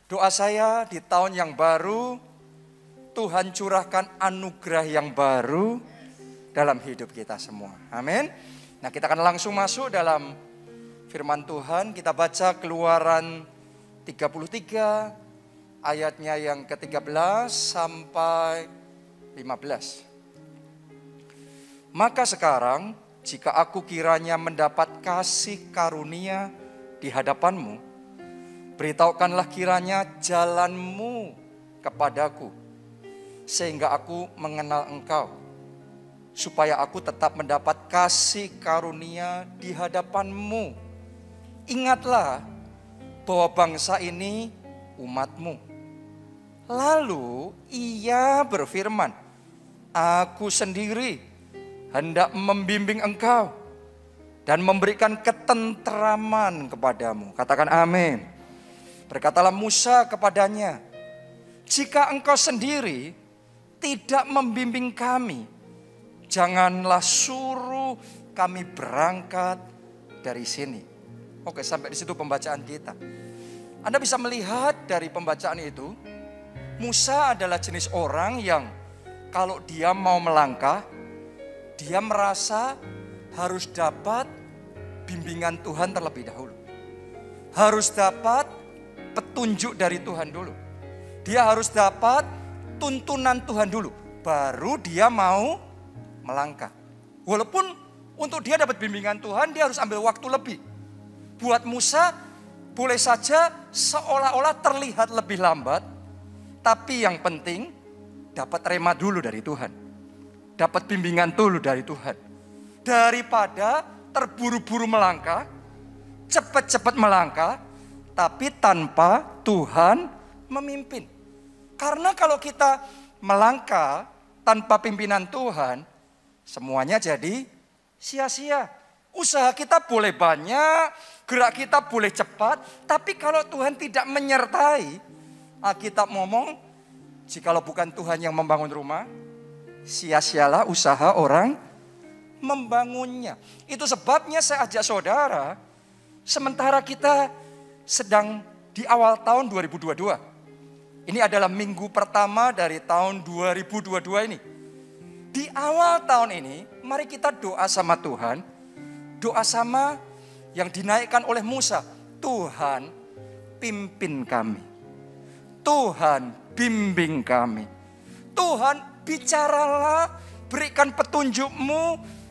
Doa saya di tahun yang baru, Tuhan curahkan anugerah yang baru dalam hidup kita semua. Amin. Nah, kita akan langsung masuk dalam firman Tuhan. Kita baca Keluaran 33 ayatnya yang ke-13 sampai 15. Maka sekarang jika aku kiranya mendapat kasih karunia di hadapanmu, beritahukanlah kiranya jalanmu kepadaku, sehingga aku mengenal engkau, supaya aku tetap mendapat kasih karunia di hadapanmu. Ingatlah bahwa bangsa ini umatmu. Lalu ia berfirman, aku sendiri hendak membimbing engkau dan memberikan ketentraman kepadamu. Katakan amin. Berkatalah Musa kepadanya, jika engkau sendiri tidak membimbing kami, janganlah suruh kami berangkat dari sini. Oke, sampai di situ pembacaan kita. Anda bisa melihat dari pembacaan itu, Musa adalah jenis orang yang kalau dia mau melangkah, dia merasa harus dapat bimbingan Tuhan terlebih dahulu. Harus dapat petunjuk dari Tuhan dulu. Dia harus dapat tuntunan Tuhan dulu. Baru dia mau melangkah. Walaupun untuk dia dapat bimbingan Tuhan, dia harus ambil waktu lebih. Buat Musa, boleh saja seolah-olah terlihat lebih lambat. Tapi yang penting, dapat rema dulu dari Tuhan. Dapat bimbingan dulu dari Tuhan. Daripada terburu-buru melangkah, cepat-cepat melangkah, tapi tanpa Tuhan memimpin. Karena kalau kita melangkah tanpa pimpinan Tuhan, semuanya jadi sia-sia. Usaha kita boleh banyak, gerak kita boleh cepat, tapi kalau Tuhan tidak menyertai, Alkitab ngomong, jikalau bukan Tuhan yang membangun rumah, sia-sialah usaha orang membangunnya. Itu sebabnya saya ajak saudara, sementara kita sedang di awal tahun 2022. Ini adalah minggu pertama dari tahun 2022 ini. Di awal tahun ini, mari kita doa sama Tuhan. Doa sama yang dinaikkan oleh Musa. Tuhan, pimpin kami. Tuhan, bimbing kami. Tuhan, bicaralah, berikan petunjuk-Mu,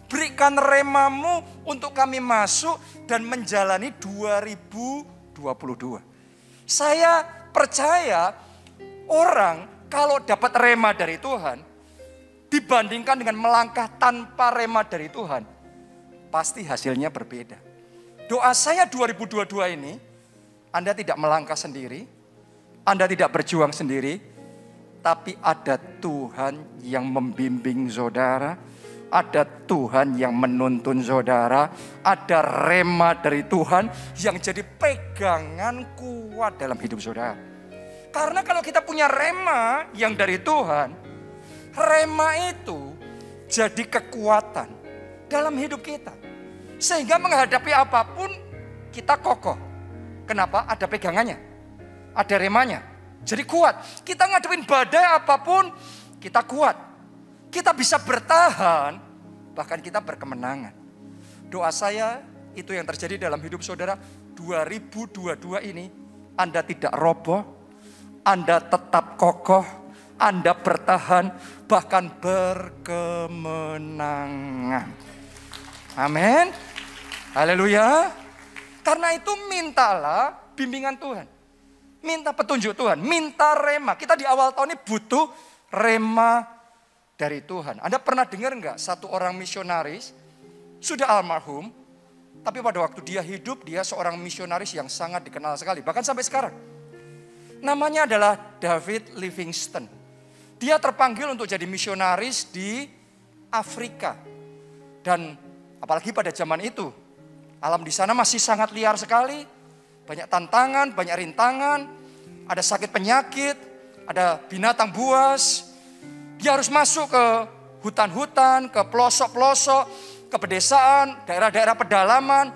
berikan remamu untuk kami masuk dan menjalani 2022. Saya percaya orang kalau dapat rema dari Tuhan, dibandingkan dengan melangkah tanpa rema dari Tuhan, pasti hasilnya berbeda. Doa saya 2022 ini, Anda tidak melangkah sendiri, Anda tidak berjuang sendiri, tapi ada Tuhan yang membimbing saudara, ada Tuhan yang menuntun saudara, ada rema dari Tuhan yang jadi pegangan kuat dalam hidup saudara. Karena kalau kita punya rema yang dari Tuhan, rema itu jadi kekuatan dalam hidup kita. Sehingga menghadapi apapun kita kokoh. Kenapa? Ada pegangannya, ada remanya. Jadi kuat. Kita ngadepin badai apapun, kita kuat. Kita bisa bertahan, bahkan kita berkemenangan. Doa saya itu yang terjadi dalam hidup saudara 2022 ini. Anda tidak roboh, Anda tetap kokoh, Anda bertahan, bahkan berkemenangan. Amin. Haleluya. Karena itu mintalah bimbingan Tuhan. Minta petunjuk Tuhan, minta rema. Kita di awal tahun ini butuh rema dari Tuhan. Anda pernah dengar enggak satu orang misionaris, sudah almarhum, tapi pada waktu dia hidup, dia seorang misionaris yang sangat dikenal sekali. Bahkan sampai sekarang. Namanya adalah David Livingstone. Dia terpanggil untuk jadi misionaris di Afrika. Dan apalagi pada zaman itu, alam di sana masih sangat liar sekali. Banyak tantangan, banyak rintangan, ada sakit penyakit, ada binatang buas. Dia harus masuk ke hutan-hutan, ke pelosok-pelosok, ke pedesaan, daerah-daerah pedalaman.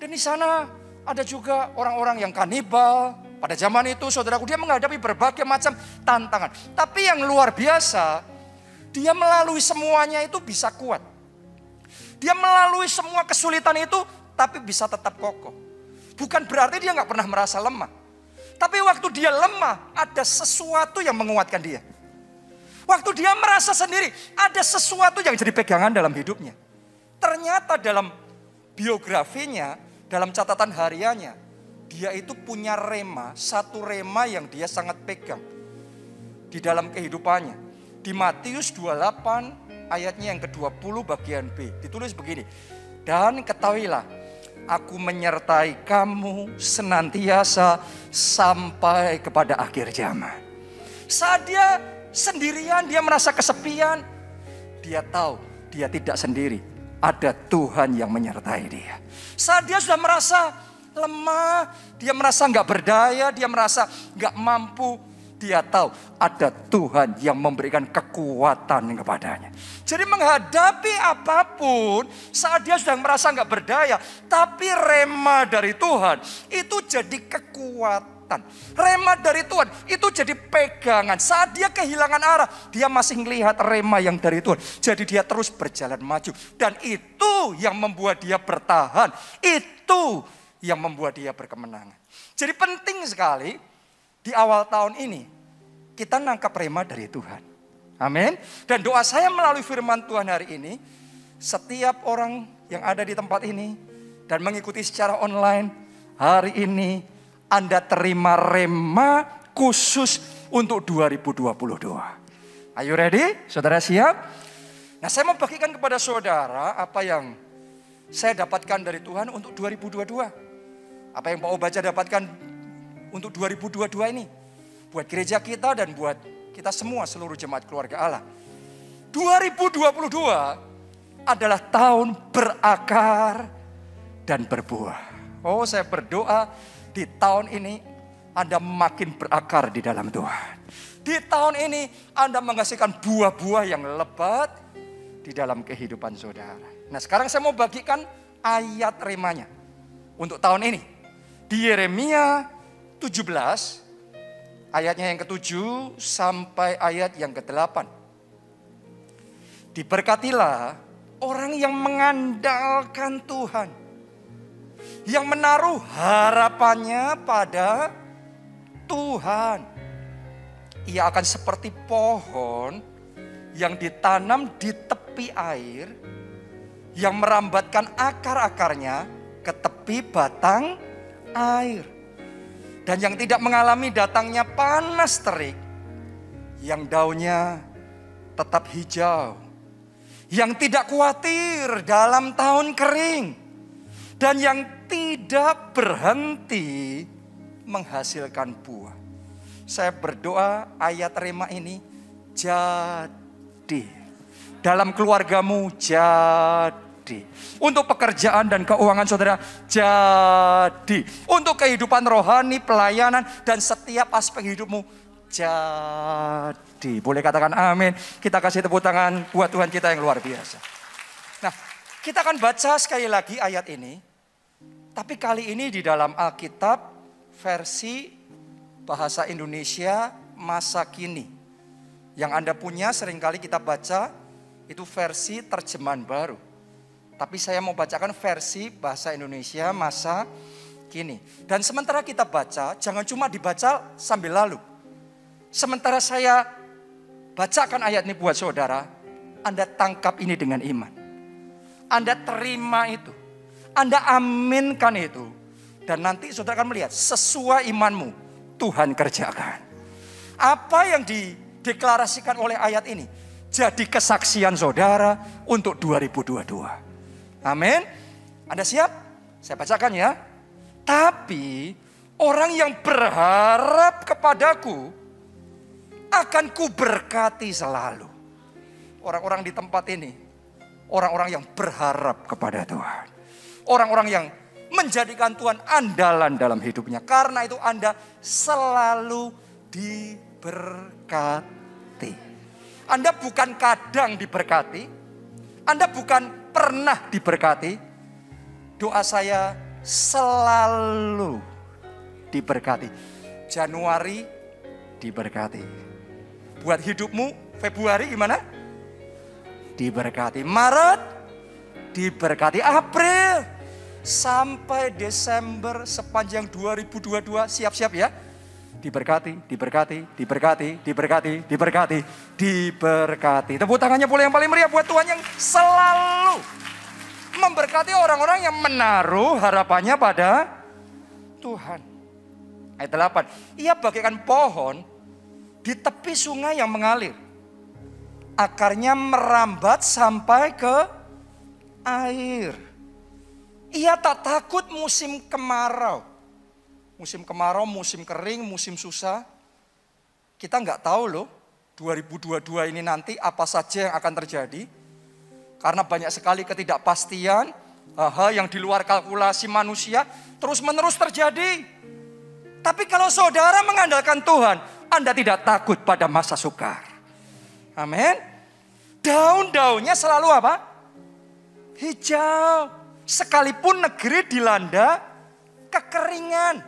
Dan di sana ada juga orang-orang yang kanibal, Pada zaman itu saudaraku, dia menghadapi berbagai macam tantangan. Tapi yang luar biasa, dia melalui semuanya itu bisa kuat. Dia melalui semua kesulitan itu, tapi bisa tetap kokoh. Bukan berarti dia nggak pernah merasa lemah. Tapi waktu dia lemah, ada sesuatu yang menguatkan dia. Waktu dia merasa sendiri, ada sesuatu yang jadi pegangan dalam hidupnya. Ternyata dalam biografinya, dalam catatan hariannya, dia itu punya rema, satu rema yang dia sangat pegang di dalam kehidupannya. Di Matius 28 ayatnya yang ke-20 bagian B, ditulis begini. Dan ketahuilah, aku menyertai kamu senantiasa sampai kepada akhir zaman. Saat dia sendirian, dia merasa kesepian, dia tahu dia tidak sendiri. Ada Tuhan yang menyertai dia. Saat dia sudah merasa lemah, dia merasa nggak berdaya, dia merasa nggak mampu, dia tahu ada Tuhan yang memberikan kekuatan kepadanya. Jadi menghadapi apapun, saat dia sudah merasa nggak berdaya, tapi rema dari Tuhan itu jadi kekuatan. Rema dari Tuhan itu jadi pegangan. Saat dia kehilangan arah, dia masih melihat rema yang dari Tuhan. Jadi dia terus berjalan maju. Dan itu yang membuat dia bertahan. Itu yang membuat dia berkemenangan. Jadi penting sekali di awal tahun ini kita nangkap rema dari Tuhan. Amin. Dan doa saya melalui firman Tuhan hari ini, setiap orang yang ada di tempat ini dan mengikuti secara online hari ini, Anda terima rema khusus untuk 2022. Are you ready? Saudara siap? Nah, saya mau bagikan kepada saudara apa yang saya dapatkan dari Tuhan untuk 2022. Apa yang Pak Obaja dapatkan untuk 2022 ini. Buat gereja kita dan buat kita semua, seluruh jemaat keluarga Allah. 2022 adalah tahun berakar dan berbuah. Oh, saya berdoa di tahun ini Anda makin berakar di dalam Tuhan. Di tahun ini Anda menghasilkan buah-buah yang lebat di dalam kehidupan saudara. Nah, sekarang saya mau bagikan ayat remanya untuk tahun ini. Di Yeremia 17, ayatnya yang ke-7 sampai ayat yang ke-8. Diberkatilah orang yang mengandalkan Tuhan, yang menaruh harapannya pada Tuhan. Ia akan seperti pohon yang ditanam di tepi air, yang merambatkan akar-akarnya ke tepi batang air, dan yang tidak mengalami datangnya panas terik, yang daunnya tetap hijau, yang tidak khawatir dalam tahun kering, dan yang tidak berhenti menghasilkan buah. Saya berdoa ayat rema ini jadi dalam keluargamu, jadi untuk pekerjaan dan keuangan saudara, jadi untuk kehidupan rohani, pelayanan, dan setiap aspek hidupmu, jadi. Boleh katakan amin. Kita kasih tepuk tangan buat Tuhan kita yang luar biasa. Nah, kita akan baca sekali lagi ayat ini, tapi kali ini di dalam Alkitab versi bahasa Indonesia masa kini. Yang Anda punya seringkali kita baca itu versi terjemahan baru. Tapi saya mau bacakan versi bahasa Indonesia masa kini. Dan sementara kita baca, jangan cuma dibaca sambil lalu. Sementara saya bacakan ayat ini buat saudara, Anda tangkap ini dengan iman. Anda terima itu. Anda aminkan itu. Dan nanti saudara akan melihat sesuai imanmu, Tuhan kerjakan. Apa yang dideklarasikan oleh ayat ini, jadi kesaksian saudara untuk 2022. Amin. Anda siap? Saya bacakan ya. Tapi orang yang berharap kepadaku akan kuberkati selalu. Orang-orang di tempat ini, orang-orang yang berharap kepada Tuhan. Orang-orang yang menjadikan Tuhan andalan dalam hidupnya. Karena itu Anda selalu diberkati. Anda bukan kadang diberkati. Anda bukan pernah diberkati. Doa saya selalu diberkati. Januari diberkati. Buat hidupmu, Februari gimana? Diberkati. Maret diberkati. April sampai Desember sepanjang 2022 siap-siap ya. Diberkati, diberkati, diberkati, diberkati, diberkati, diberkati. Tepuk tangannya boleh yang paling meriah buat Tuhan yang selalu memberkati orang-orang yang menaruh harapannya pada Tuhan. Ayat 8. Ia bagaikan pohon di tepi sungai yang mengalir. Akarnya merambat sampai ke air. Ia tak takut musim kemarau. Musim kemarau, musim kering, musim susah. Kita nggak tahu loh 2022 ini nanti apa saja yang akan terjadi. Karena banyak sekali ketidakpastian, hal yang di luar kalkulasi manusia terus-menerus terjadi. Tapi kalau saudara mengandalkan Tuhan, Anda tidak takut pada masa sukar. Amin. Daun-daunnya selalu apa? Hijau. Sekalipun negeri dilanda kekeringan.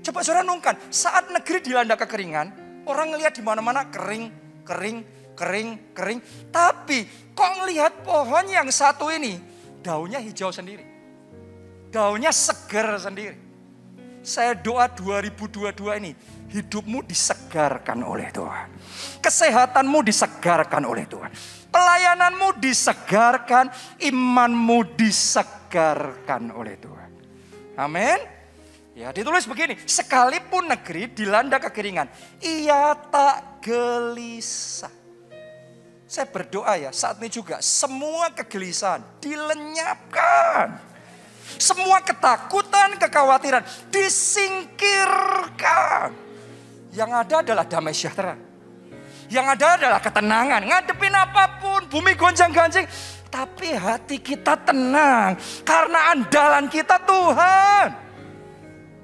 Coba saudara renungkan, saat negeri dilanda kekeringan, orang ngelihat di mana-mana kering, kering, kering, kering. Tapi kok ngelihat pohon yang satu ini, daunnya hijau sendiri. Daunnya segar sendiri. Saya doa 2022 ini, hidupmu disegarkan oleh Tuhan. Kesehatanmu disegarkan oleh Tuhan. Pelayananmu disegarkan, imanmu disegarkan oleh Tuhan. Amin. Ya, ditulis begini, sekalipun negeri dilanda kekeringan, ia tak gelisah. Saya berdoa ya, saat ini juga semua kegelisahan dilenyapkan. Semua ketakutan, kekhawatiran disingkirkan. Yang ada adalah damai sejahtera. Yang ada adalah ketenangan. Ngadepin apapun, bumi gonjang-ganjing. Tapi hati kita tenang. Karena andalan kita Tuhan.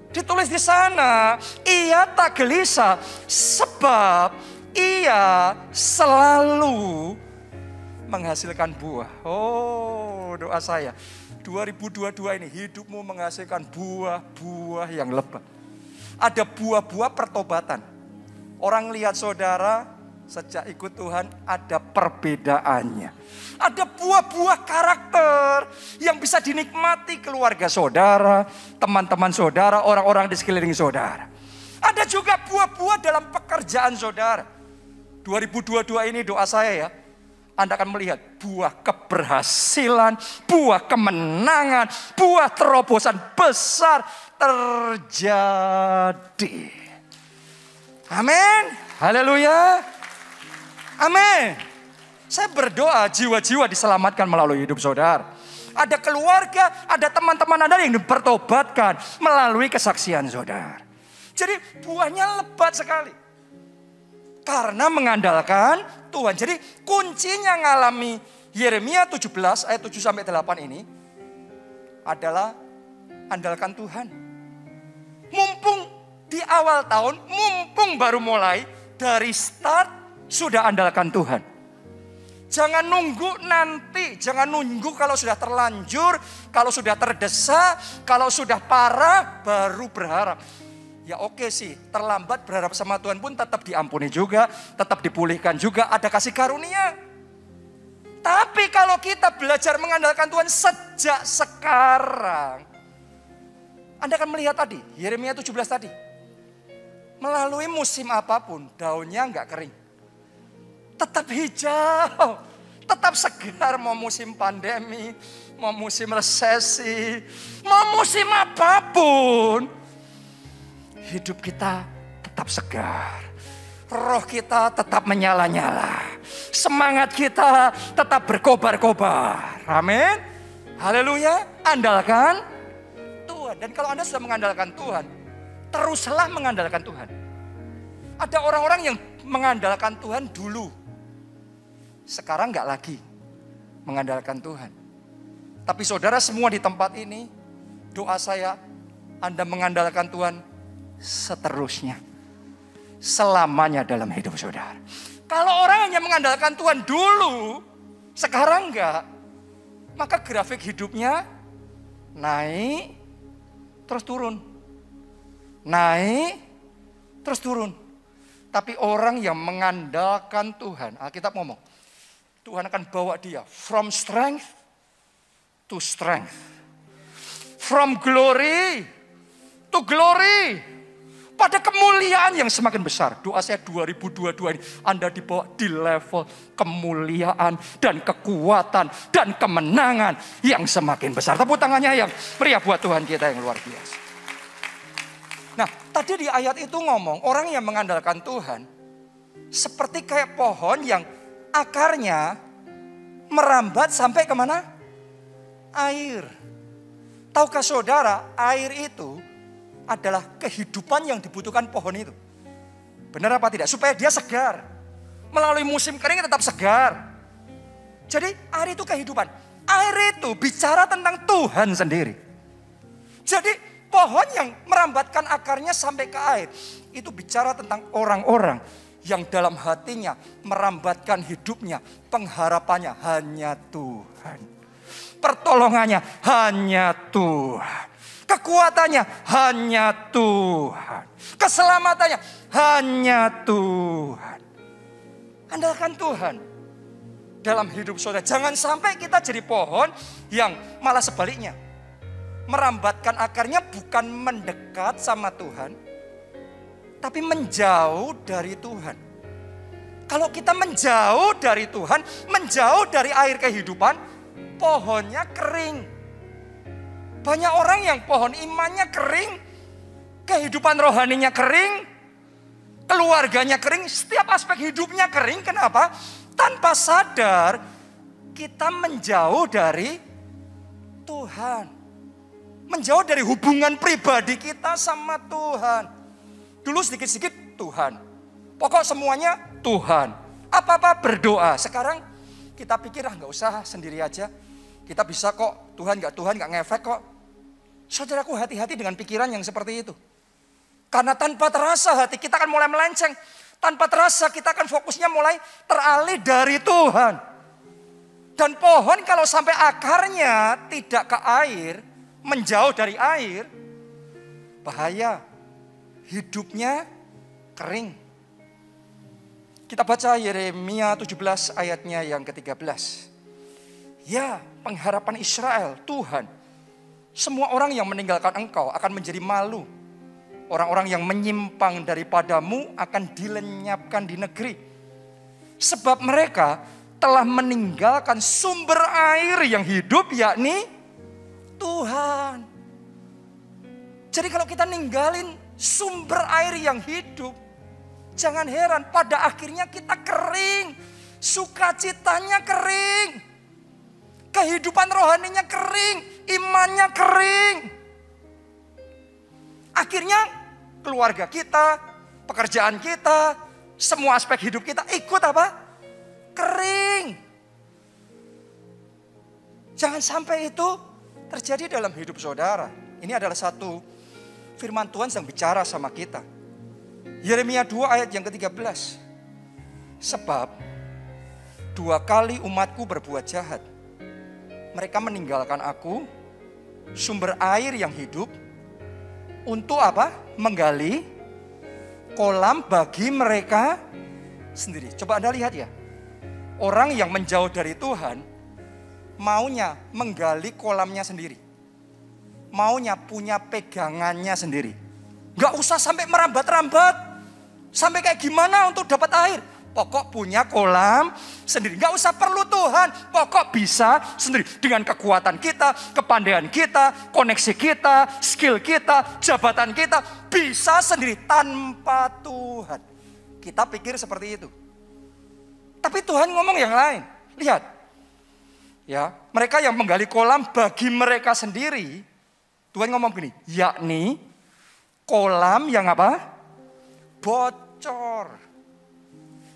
Ditulis di sana, ia tak gelisah. Sebab ia selalu menghasilkan buah. Oh, doa saya. 2022 ini hidupmu menghasilkan buah-buah yang lebat. Ada buah-buah pertobatan. Orang lihat saudara sejak ikut Tuhan ada perbedaannya. Ada buah-buah karakter yang bisa dinikmati keluarga saudara, teman-teman saudara, orang-orang di sekeliling saudara. Ada juga buah-buah dalam pekerjaan saudara. 2022 ini doa saya ya. Anda akan melihat buah keberhasilan, buah kemenangan, buah terobosan besar terjadi. Amin. Haleluya. Amin. Saya berdoa jiwa-jiwa diselamatkan melalui hidup saudara. Ada keluarga, ada teman-teman Anda yang dipertobatkan melalui kesaksian saudara. Jadi buahnya lebat sekali. Karena mengandalkan Tuhan. Jadi kuncinya ngalami Yeremia 17 ayat 7-8 ini adalah andalkan Tuhan. Mumpung di awal tahun, mumpung baru mulai, dari start sudah andalkan Tuhan. Jangan nunggu nanti, jangan nunggu kalau sudah terlanjur, kalau sudah terdesak, kalau sudah parah baru berharap. Ya oke sih, terlambat berharap sama Tuhan pun tetap diampuni juga, tetap dipulihkan juga, ada kasih karunia. Tapi kalau kita belajar mengandalkan Tuhan sejak sekarang, Anda akan melihat tadi, Yeremia 17 tadi. Melalui musim apapun, daunnya enggak kering. Tetap hijau, tetap segar, mau musim pandemi, mau musim resesi, mau musim apapun. Hidup kita tetap segar. Roh kita tetap menyala-nyala. Semangat kita tetap berkobar-kobar. Amin. Haleluya. Andalkan Tuhan. Dan kalau Anda sudah mengandalkan Tuhan, teruslah mengandalkan Tuhan. Ada orang-orang yang mengandalkan Tuhan dulu. Sekarang enggak lagi mengandalkan Tuhan. Tapi saudara semua di tempat ini, doa saya, Anda mengandalkan Tuhan seterusnya, selamanya dalam hidup saudara. Kalau orang hanya mengandalkan Tuhan dulu, sekarang enggak, maka grafik hidupnya naik, terus turun. naik, terus turun. Tapi orang yang mengandalkan Tuhan, Alkitab ngomong, Tuhan akan bawa dia from strength to strength. From glory to glory. Pada kemuliaan yang semakin besar. Doa saya 2022 ini, Anda dibawa di level kemuliaan dan kekuatan dan kemenangan yang semakin besar. Tepuk tangannya yang meriah buat Tuhan kita yang luar biasa. Nah, tadi di ayat itu ngomong, orang yang mengandalkan Tuhan, seperti kayak pohon yang akarnya merambat sampai kemana? Air. Tahukah saudara, air itu adalah kehidupan yang dibutuhkan pohon itu. Benar apa tidak? Supaya dia segar. Melalui musim kering tetap segar. Jadi air itu kehidupan. Air itu bicara tentang Tuhan sendiri. Jadi pohon yang merambatkan akarnya sampai ke air, itu bicara tentang orang-orang yang dalam hatinya merambatkan hidupnya, pengharapannya hanya Tuhan. Pertolongannya hanya Tuhan. Kekuatannya hanya Tuhan. Keselamatannya hanya Tuhan. Andalkan Tuhan dalam hidup saudara. Jangan sampai kita jadi pohon yang malah sebaliknya. Merambatkan akarnya bukan mendekat sama Tuhan, tapi menjauh dari Tuhan. Kalau kita menjauh dari Tuhan, menjauh dari air kehidupan, pohonnya kering. Banyak orang yang pohon imannya kering, kehidupan rohaninya kering, keluarganya kering, setiap aspek hidupnya kering. Kenapa? Tanpa sadar kita menjauh dari Tuhan. Menjauh dari hubungan pribadi kita sama Tuhan. Dulu sedikit-sedikit Tuhan. Pokok semuanya Tuhan. Apa-apa berdoa. Sekarang kita pikir nggak usah sendiri aja. Kita bisa kok, Tuhan nggak ngefek kok. Saudaraku, hati-hati dengan pikiran yang seperti itu. Karena tanpa terasa hati kita akan mulai melenceng. Tanpa terasa kita akan fokusnya mulai teralih dari Tuhan. Dan pohon kalau sampai akarnya tidak ke air, menjauh dari air, bahaya. Hidupnya kering. Kita baca Yeremia 17 ayatnya yang ke-13. Ya, pengharapan Israel, Tuhan. Semua orang yang meninggalkan engkau akan menjadi malu. Orang-orang yang menyimpang daripadamu akan dilenyapkan di negeri. Sebab mereka telah meninggalkan sumber air yang hidup, yakni Tuhan. Jadi kalau kita ninggalin sumber air yang hidup, jangan heran pada akhirnya kita kering. Sukacitanya kering. Kehidupan rohaninya kering, imannya kering. Akhirnya keluarga kita, pekerjaan kita, semua aspek hidup kita ikut apa? Kering. Jangan sampai itu terjadi dalam hidup saudara. Ini adalah satu firman Tuhan yang bicara sama kita. Yeremia 2 ayat yang ke-13. Sebab 2 kali umatku berbuat jahat. Mereka meninggalkan aku, sumber air yang hidup, untuk apa? Menggali kolam bagi mereka sendiri. Coba Anda lihat ya. Orang yang menjauh dari Tuhan, maunya menggali kolamnya sendiri. Maunya punya pegangannya sendiri. Gak usah sampai merambat-rambat. Sampai kayak gimana untuk dapat air. Pokok punya kolam sendiri. Gak usah perlu Tuhan. Pokok bisa sendiri. Dengan kekuatan kita, kepandaian kita, koneksi kita, skill kita, jabatan kita. Bisa sendiri tanpa Tuhan. Kita pikir seperti itu. Tapi Tuhan ngomong yang lain. Lihat. Ya, mereka yang menggali kolam bagi mereka sendiri. Tuhan ngomong begini. Yakni kolam yang apa? Bocor.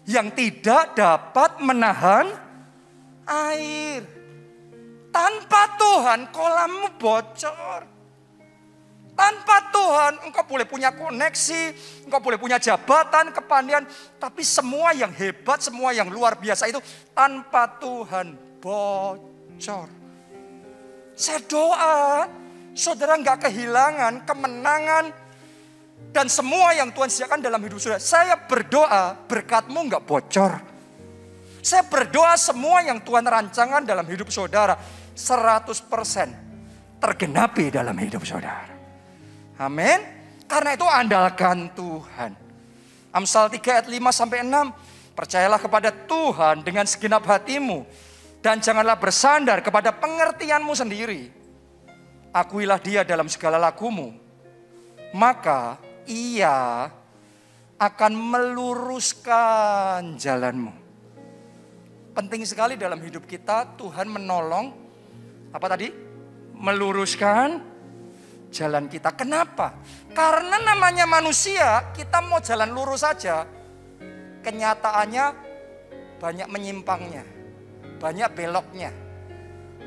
Yang tidak dapat menahan air. Tanpa Tuhan kolammu bocor. Tanpa Tuhan engkau boleh punya koneksi, engkau boleh punya jabatan, kepandaian. Tapi semua yang hebat, semua yang luar biasa itu tanpa Tuhan bocor. Saya doa saudara gak kehilangan kemenangan, Dan semua yang Tuhan sediakan dalam hidup saudara. Saya berdoa berkat-Mu enggak bocor. Saya berdoa semua yang Tuhan rancangkan dalam hidup saudara 100% tergenapi dalam hidup saudara. Amin. Karena itu andalkan Tuhan. Amsal 3 ayat 5 sampai 6. Percayalah kepada Tuhan dengan segenap hatimu. Dan janganlah bersandar kepada pengertianmu sendiri. Akuilah Dia dalam segala lakumu. Maka Ia akan meluruskan jalanmu. Penting sekali dalam hidup kita Tuhan menolong. Apa tadi? Meluruskan jalan kita. Kenapa? Karena namanya manusia, kita mau jalan lurus saja. Kenyataannya banyak menyimpangnya. Banyak beloknya.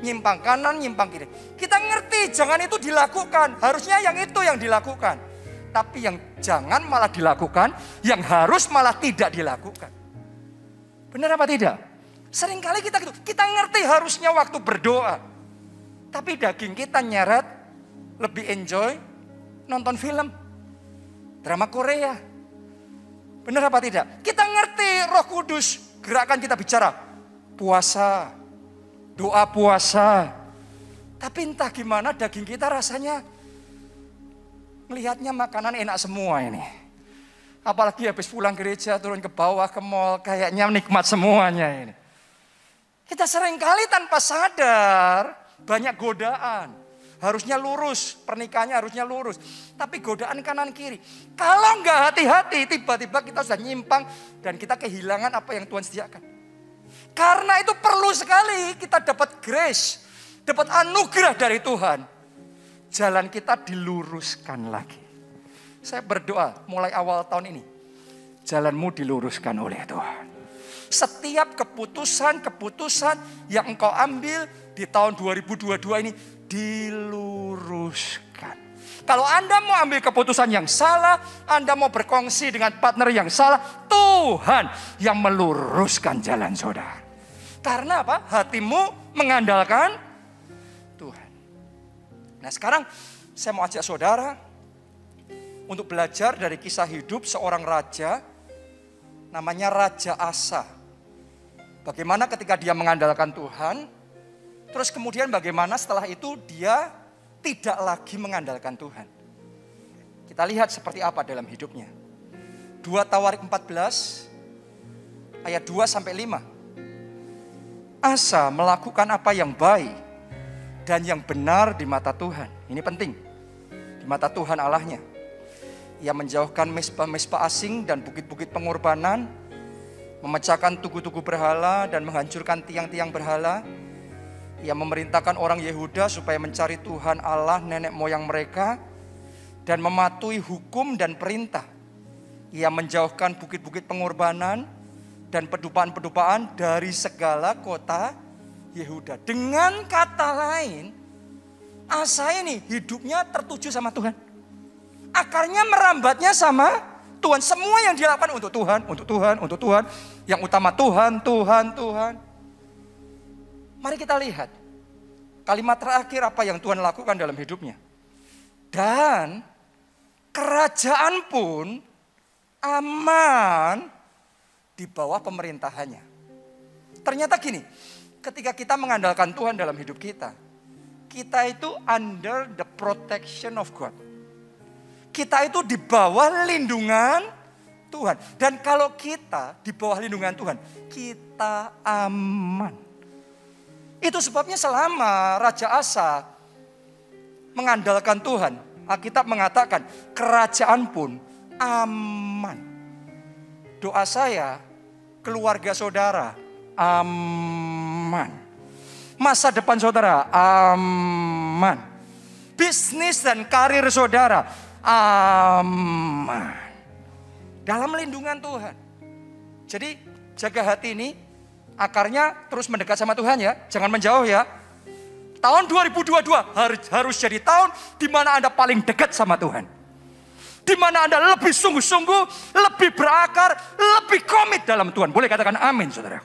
Nyimpang kanan, nyimpang kiri. Kita ngerti jangan itu dilakukan. Harusnya yang itu yang dilakukan. Tapi yang jangan malah dilakukan. Yang harus malah tidak dilakukan. Benar apa tidak? Seringkali kita gitu. Kita ngerti harusnya waktu berdoa. Tapi daging kita nyeret. Lebih enjoy nonton film. Drama Korea. Benar apa tidak? Kita ngerti Roh Kudus gerakan kita bicara. Puasa. Doa puasa. Tapi entah gimana daging kita rasanya. Melihatnya makanan enak semua ini. Apalagi habis pulang gereja turun ke bawah ke mall. Kayaknya nikmat semuanya ini. Kita seringkali tanpa sadar banyak godaan. Harusnya lurus, pernikahannya harusnya lurus. Tapi godaan kanan kiri. Kalau enggak hati-hati, tiba-tiba kita sudah nyimpang. Dan kita kehilangan apa yang Tuhan sediakan. Karena itu perlu sekali kita dapat grace. Dapat anugerah dari Tuhan. Jalan kita diluruskan lagi. Saya berdoa mulai awal tahun ini. Jalanmu diluruskan oleh Tuhan. Setiap keputusan yang engkau ambil di tahun 2022 ini diluruskan. Kalau Anda mau ambil keputusan yang salah, Anda mau berkongsi dengan partner yang salah, Tuhan yang meluruskan jalan saudara. Karena apa? Hatimu mengandalkan Tuhan. Nah sekarang saya mau ajak saudara untuk belajar dari kisah hidup seorang raja, namanya Raja Asa. Bagaimana ketika dia mengandalkan Tuhan, terus kemudian bagaimana setelah itu dia tidak lagi mengandalkan Tuhan. Kita lihat seperti apa dalam hidupnya. 2 Tawarik 14 ayat 2 sampai 5. Asa melakukan apa yang baik dan yang benar di mata Tuhan. Ini penting. Di mata Tuhan Allahnya. Ia menjauhkan mesbah-mesbah asing dan bukit-bukit pengorbanan, memecahkan tugu-tugu berhala dan menghancurkan tiang-tiang berhala. Ia memerintahkan orang Yehuda supaya mencari Tuhan Allah nenek moyang mereka dan mematuhi hukum dan perintah. Ia menjauhkan bukit-bukit pengorbanan dan pedupaan-pedupaan dari segala kota Yehuda. Dengan kata lain, Asa ini hidupnya tertuju sama Tuhan. Akarnya merambatnya sama Tuhan. Semua yang dilakukan untuk Tuhan, untuk Tuhan, untuk Tuhan. Yang utama Tuhan, Tuhan, Tuhan. Mari kita lihat kalimat terakhir apa yang Tuhan lakukan dalam hidupnya. Dan kerajaan pun aman di bawah pemerintahannya. Ternyata gini, ketika kita mengandalkan Tuhan dalam hidup kita, kita itu under the protection of God. Kita itu di bawah lindungan Tuhan. Dan kalau kita di bawah lindungan Tuhan, kita aman. Itu sebabnya selama Raja Asa mengandalkan Tuhan, Alkitab mengatakan kerajaan pun aman. Doa saya, keluarga saudara aman. Masa depan saudara aman. Bisnis dan karir saudara aman. Dalam lindungan Tuhan. Jadi jaga hati ini, akarnya terus mendekat sama Tuhan ya. Jangan menjauh ya. Tahun 2022 harus jadi tahun di mana Anda paling dekat sama Tuhan. Di mana Anda lebih sungguh-sungguh, lebih berakar, lebih komit dalam Tuhan. Boleh katakan amin saudara.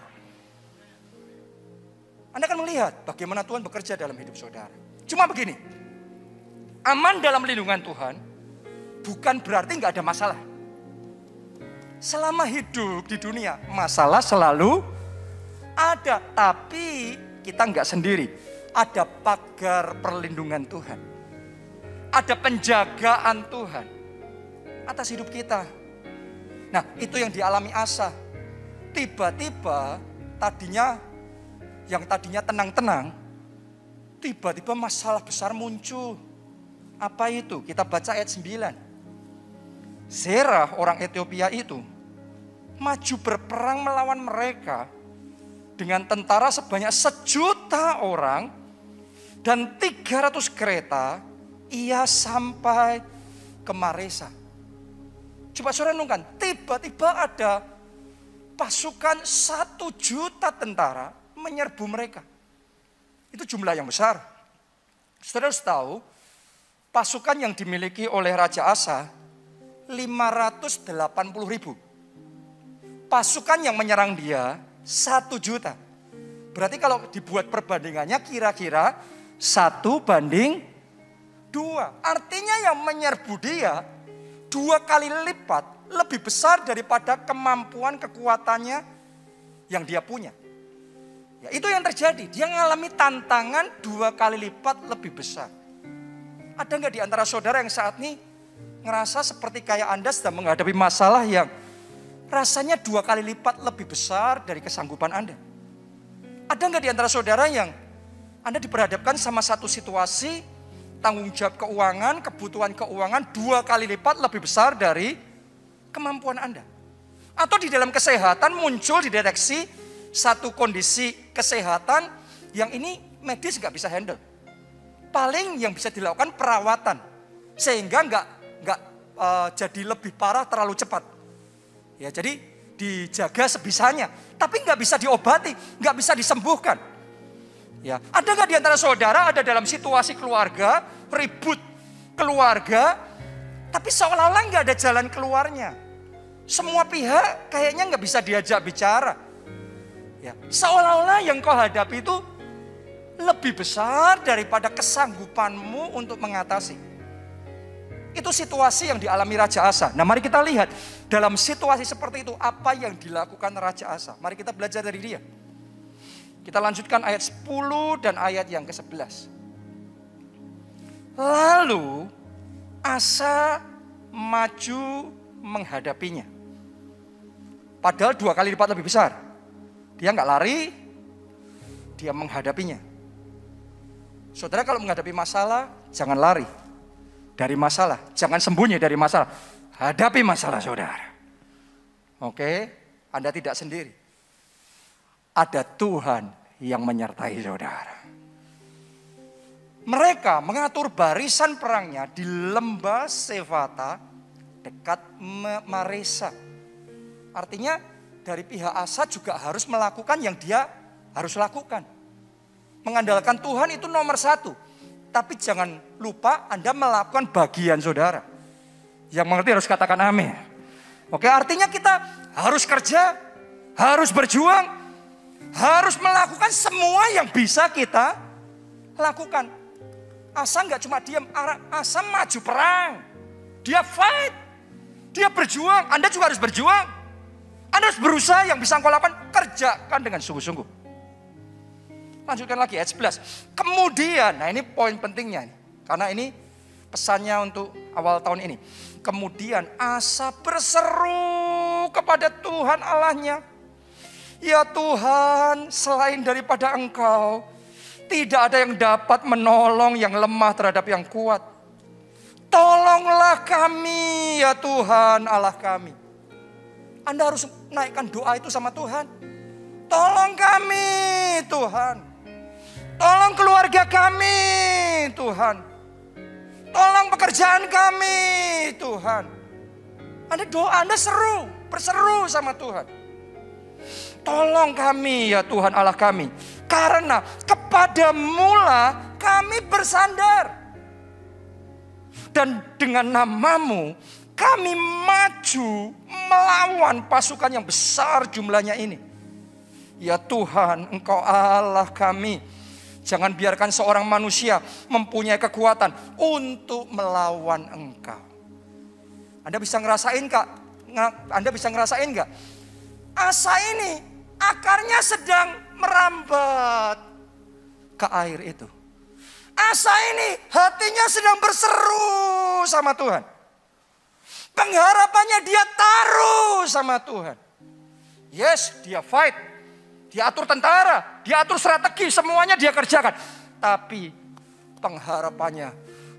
Anda akan melihat bagaimana Tuhan bekerja dalam hidup saudara. Cuma begini, aman dalam lindungan Tuhan, bukan berarti nggak ada masalah. Selama hidup di dunia, masalah selalu ada. Tapi kita nggak sendiri. Ada pagar perlindungan Tuhan. Ada penjagaan Tuhan atas hidup kita. Nah, itu yang dialami Asa. Tiba-tiba yang tadinya tenang-tenang, tiba-tiba masalah besar muncul. Apa itu? Kita baca ayat 9. Zerah orang Ethiopia itu maju berperang melawan mereka dengan tentara sebanyak 1.000.000 orang dan 300 kereta. Ia sampai ke Maresa. Coba saudara renungkan, tiba-tiba ada pasukan 1.000.000 tentara menyerbu mereka. Itu jumlah yang besar. Saudara harus tahu, pasukan yang dimiliki oleh Raja Asa 580.000. Pasukan yang menyerang dia 1.000.000. Berarti kalau dibuat perbandingannya kira-kira 1:2. Artinya yang menyerbu dia 2 kali lipat lebih besar daripada kemampuan kekuatannya yang dia punya. Ya, itu yang terjadi. Dia mengalami tantangan 2 kali lipat lebih besar. Ada nggak di antara saudara yang saat ini ngerasa seperti kayak Anda sedang menghadapi masalah yang rasanya 2 kali lipat lebih besar dari kesanggupan Anda? Ada nggak di antara saudara yang Anda diperhadapkan sama satu situasi, tanggung jawab keuangan, kebutuhan keuangan 2 kali lipat lebih besar dari kemampuan Anda? Atau di dalam kesehatan muncul dideteksi satu kondisi kesehatan yang ini medis nggak bisa handle. Paling yang bisa dilakukan perawatan sehingga nggak jadi lebih parah terlalu cepat. Ya, jadi dijaga sebisanya, tapi nggak bisa diobati, nggak bisa disembuhkan. Ya, ada nggak di antara saudara ada dalam situasi keluarga, ribut keluarga, tapi seolah-olah nggak ada jalan keluarnya. Semua pihak kayaknya nggak bisa diajak bicara. Ya, seolah-olah yang kau hadapi itu lebih besar daripada kesanggupanmu untuk mengatasi. Itu situasi yang dialami Raja Asa. Nah, mari kita lihat dalam situasi seperti itu apa yang dilakukan Raja Asa. Mari kita belajar dari dia. Kita lanjutkan ayat 10 dan ayat yang ke-11. Lalu Asa maju menghadapinya. Padahal 2 kali lipat lebih besar. Dia nggak lari, dia menghadapinya. Saudara kalau menghadapi masalah, jangan lari dari masalah. Jangan sembunyi dari masalah. Hadapi masalah saudara. Oke, Anda tidak sendiri. Ada Tuhan yang menyertai saudara. Mereka mengatur barisan perangnya di lembah Sefata dekat Maresa. Artinya dari pihak Asa juga harus melakukan yang dia harus lakukan. Mengandalkan Tuhan itu nomor 1. Tapi jangan lupa Anda melakukan bagian saudara. Yang mengerti harus katakan amin. Oke, artinya kita harus kerja, harus berjuang, harus melakukan semua yang bisa kita lakukan. Asa nggak cuma diam, Asa maju perang. Dia fight, dia berjuang. Anda juga harus berjuang. Anda harus berusaha, yang bisa engkau lakukan, kerjakan dengan sungguh-sungguh. Lanjutkan lagi ayat 11. Kemudian, nah ini poin pentingnya. Karena ini pesannya untuk awal tahun ini. Kemudian Asa berseru kepada Tuhan Allahnya. Ya Tuhan, selain daripada Engkau, tidak ada yang dapat menolong yang lemah terhadap yang kuat. Tolonglah kami, ya Tuhan Allah kami. Anda harus naikkan doa itu sama Tuhan. Tolong kami, Tuhan. Tolong keluarga kami, Tuhan. Tolong pekerjaan kami, Tuhan. Anda doa, Anda berseru sama Tuhan. Tolong kami ya Tuhan Allah kami. Karena kepadamu-lah kami bersandar. Dan dengan namamu kami maju melawan pasukan yang besar jumlahnya ini. Ya Tuhan, Engkau Allah kami. Jangan biarkan seorang manusia mempunyai kekuatan untuk melawan Engkau. Anda bisa ngerasain Kak? Anda bisa ngerasain nggak? Asa ini akarnya sedang merambat ke air itu. Asa ini hatinya sedang berseru sama Tuhan. Pengharapannya dia taruh sama Tuhan. Yes, dia fight. Dia atur tentara, dia atur strategi, semuanya dia kerjakan. Tapi pengharapannya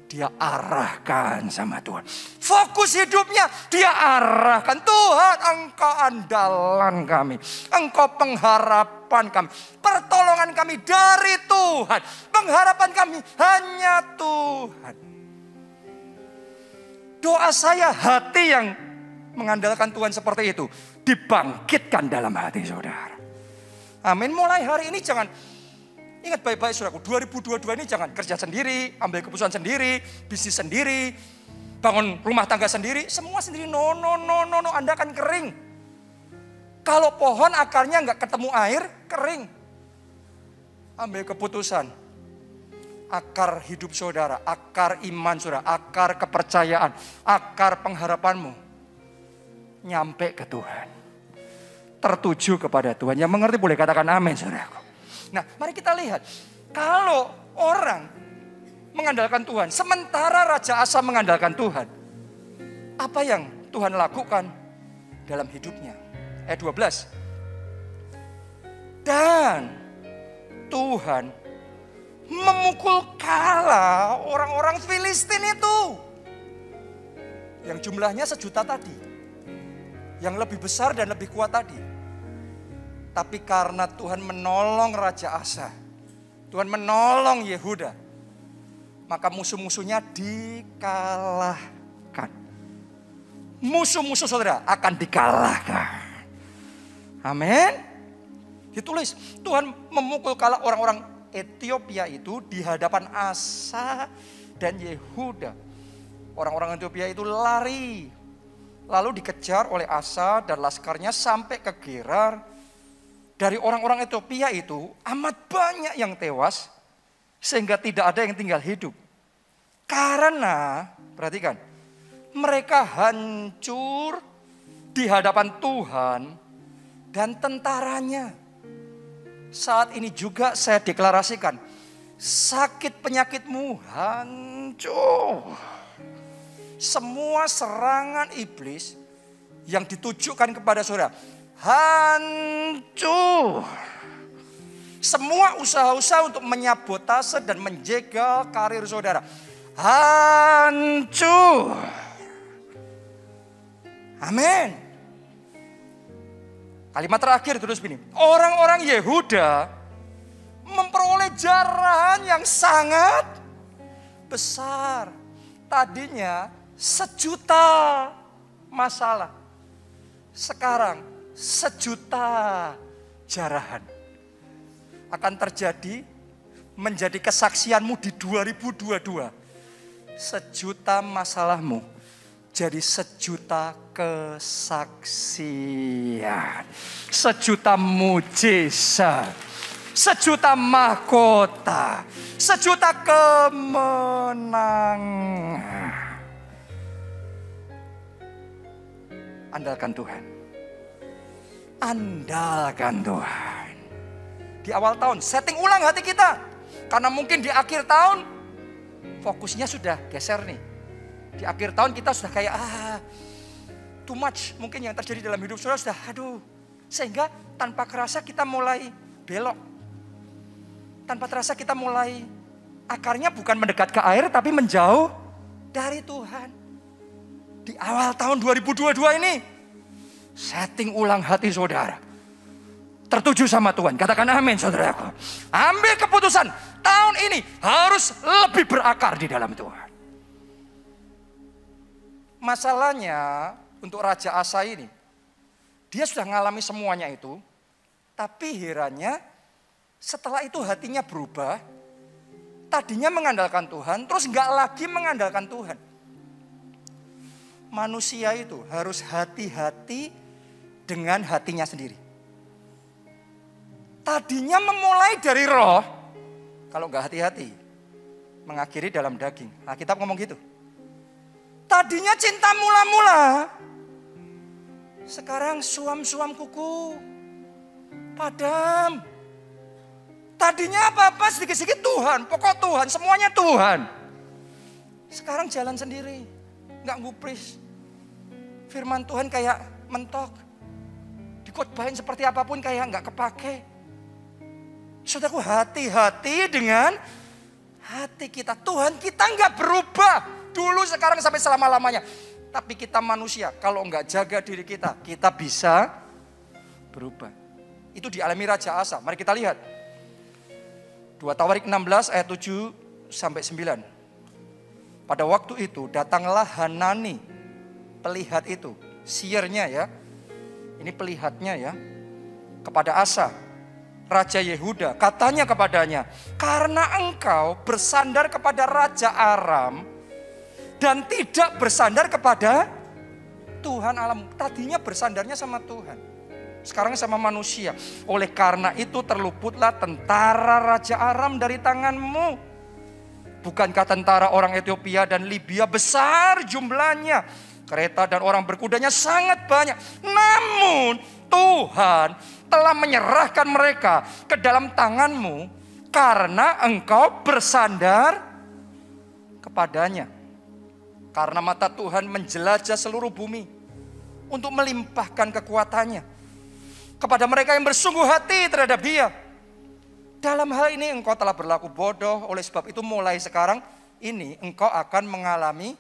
dia arahkan sama Tuhan. Fokus hidupnya dia arahkan. Tuhan, Engkau andalan kami. Engkau pengharapan kami. Pertolongan kami dari Tuhan. Pengharapan kami hanya Tuhan. Doa saya, hati yang mengandalkan Tuhan seperti itu dibangkitkan dalam hati saudara. Amin. Mulai hari ini jangan, ingat baik-baik saudaraku, 2022 ini jangan kerja sendiri, ambil keputusan sendiri, bisnis sendiri, bangun rumah tangga sendiri, semua sendiri. No, Anda akan kering. Kalau pohon akarnya nggak ketemu air, kering. Ambil keputusan. Akar hidup saudara, akar iman saudara, akar kepercayaan, akar pengharapanmu nyampe ke Tuhan. Tertuju kepada Tuhan. Yang mengerti boleh katakan amin saudaraku. Nah, mari kita lihat. Kalau orang mengandalkan Tuhan, sementara Raja Asa mengandalkan Tuhan, apa yang Tuhan lakukan dalam hidupnya? Ayat 12. Dan Tuhan memukul kalah orang-orang Filistin itu. Yang jumlahnya 1.000.000 tadi. Yang lebih besar dan lebih kuat tadi. Tapi karena Tuhan menolong Raja Asa, Tuhan menolong Yehuda, maka musuh-musuhnya dikalahkan. Musuh-musuh saudara akan dikalahkan. Amin. Ditulis, Tuhan memukul kalah orang-orang Ethiopia itu di hadapan Asa dan Yehuda. Orang-orang Ethiopia itu lari. Lalu dikejar oleh Asa dan laskarnya sampai ke Gerar. Dari orang-orang Ethiopia itu amat banyak yang tewas. Sehingga tidak ada yang tinggal hidup. Karena, perhatikan, mereka hancur di hadapan Tuhan dan tentaranya. Saat ini juga saya deklarasikan, sakit penyakitmu hancur. Semua serangan iblis yang ditujukan kepada saudara, hancur. Semua usaha-usaha untuk menyabotase dan menjegal karir saudara, hancur. Amin. Kalimat terakhir terus begini. Orang-orang Yehuda memperoleh jarahan yang sangat besar. Tadinya 1.000.000 masalah. Sekarang 1.000.000 jarahan. Akan terjadi menjadi kesaksianmu di 2022. 1.000.000 masalahmu jadi 1.000.000 kesaksian. 1.000.000 mujizat. 1.000.000 mahkota. 1.000.000 kemenangan. Andalkan Tuhan. Andalkan Tuhan. Di awal tahun, setting ulang hati kita. Karena mungkin di akhir tahun, fokusnya sudah geser nih. Di akhir tahun kita sudah kayak too much mungkin yang terjadi dalam hidup saudara sudah sehingga tanpa kerasa kita mulai belok. Tanpa terasa kita mulai akarnya bukan mendekat ke air tapi menjauh dari Tuhan. Di awal tahun 2022 ini setting ulang hati saudara. Tertuju sama Tuhan. Katakan amin saudaraku. Ambil keputusan tahun ini harus lebih berakar di dalam Tuhan. Masalahnya untuk Raja Asa ini, dia sudah mengalami semuanya itu, tapi herannya setelah itu hatinya berubah, tadinya mengandalkan Tuhan, terus nggak lagi mengandalkan Tuhan. Manusia itu harus hati-hati dengan hatinya sendiri. Tadinya memulai dari roh, kalau nggak hati-hati, mengakhiri dalam daging. Nah, kita ngomong gitu. Tadinya cinta mula-mula, sekarang suam-suam kuku, padam. Tadinya apa-apa sedikit-sedikit Tuhan, pokok Tuhan, semuanya Tuhan. Sekarang jalan sendiri, nggak ngupris. Firman Tuhan kayak mentok. Dikotbahin seperti apapun kayak nggak kepake. Saudaraku, hati-hati dengan hati kita. Tuhan kita nggak berubah. Dulu, sekarang, sampai selama-lamanya. Tapi kita manusia, kalau nggak jaga diri kita bisa berubah. Itu dialami Raja Asa. Mari kita lihat. 2 Tawarik 16 ayat 7 sampai 9. Pada waktu itu datanglah Hanani, pelihat itu, siernya ya. Ini pelihatnya ya. Kepada Asa, Raja Yehuda, katanya kepadanya, karena engkau bersandar kepada Raja Aram dan tidak bersandar kepada Tuhan Allahmu. Tadinya bersandarnya sama Tuhan, sekarang sama manusia. Oleh karena itu terluputlah tentara Raja Aram dari tanganmu. Bukankah tentara orang Ethiopia dan Libya besar jumlahnya? Kereta dan orang berkudanya sangat banyak. Namun Tuhan telah menyerahkan mereka ke dalam tanganmu karena engkau bersandar kepadanya. Karena mata Tuhan menjelajah seluruh bumi untuk melimpahkan kekuatannya kepada mereka yang bersungguh hati terhadap Dia. Dalam hal ini engkau telah berlaku bodoh, oleh sebab itu mulai sekarang ini engkau akan mengalami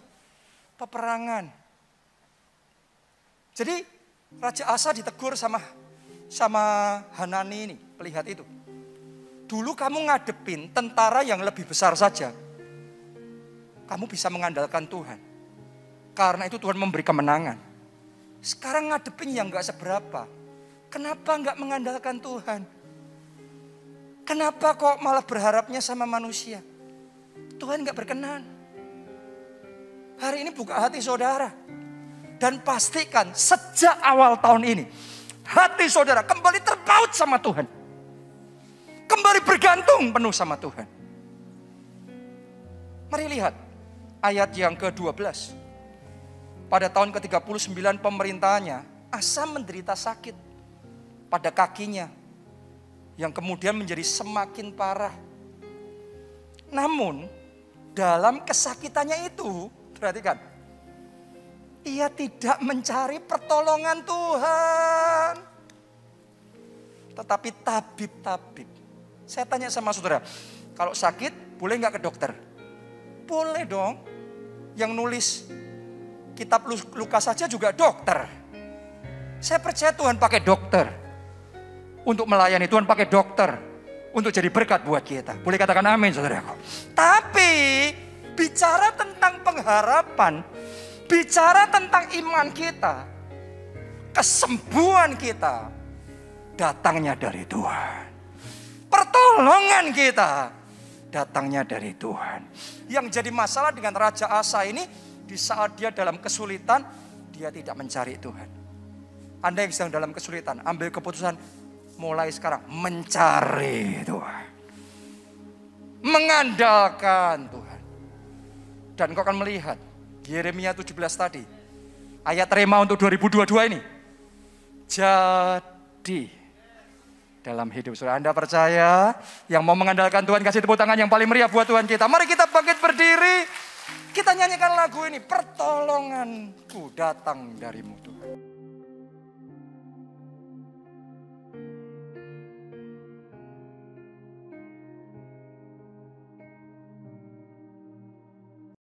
peperangan. Jadi Raja Asa ditegur sama Hanani ini, pelihat itu. Dulu kamu ngadepin tentara yang lebih besar saja, kamu bisa mengandalkan Tuhan. Karena itu Tuhan memberi kemenangan. Sekarang ngadepin yang gak seberapa, kenapa gak mengandalkan Tuhan? Kenapa kok malah berharapnya sama manusia? Tuhan gak berkenan. Hari ini buka hati saudara. Dan pastikan sejak awal tahun ini, hati saudara kembali terpaut sama Tuhan. Kembali bergantung penuh sama Tuhan. Mari lihat ayat yang ke-12. Pada tahun ke-39 pemerintahannya, Asa menderita sakit pada kakinya, yang kemudian menjadi semakin parah. Namun dalam kesakitannya itu, perhatikan, ia tidak mencari pertolongan Tuhan, tetapi tabib-tabib. Saya tanya sama saudara, kalau sakit boleh nggak ke dokter? Boleh dong. Yang nulis kitab Lukas saja juga dokter. Saya percaya Tuhan pakai dokter. Untuk melayani, Tuhan pakai dokter untuk jadi berkat buat kita. Boleh katakan amin, saudaraku. Tapi bicara tentang pengharapan, bicara tentang iman kita, kesembuhan kita datangnya dari Tuhan. Pertolongan kita datangnya dari Tuhan. Yang jadi masalah dengan Raja Asa ini, di saat dia dalam kesulitan, dia tidak mencari Tuhan. Anda yang sedang dalam kesulitan, ambil keputusan mulai sekarang mencari Tuhan, mengandalkan Tuhan. Dan kau akan melihat Yeremia 17 tadi, ayat rema untuk 2022 ini jadi dalam hidup saudara. Anda percaya? Yang mau mengandalkan Tuhan, kasih tepuk tangan yang paling meriah buat Tuhan kita. Mari kita bangkit berdiri, kita nyanyikan lagu ini, pertolonganku datang darimu Tuhan.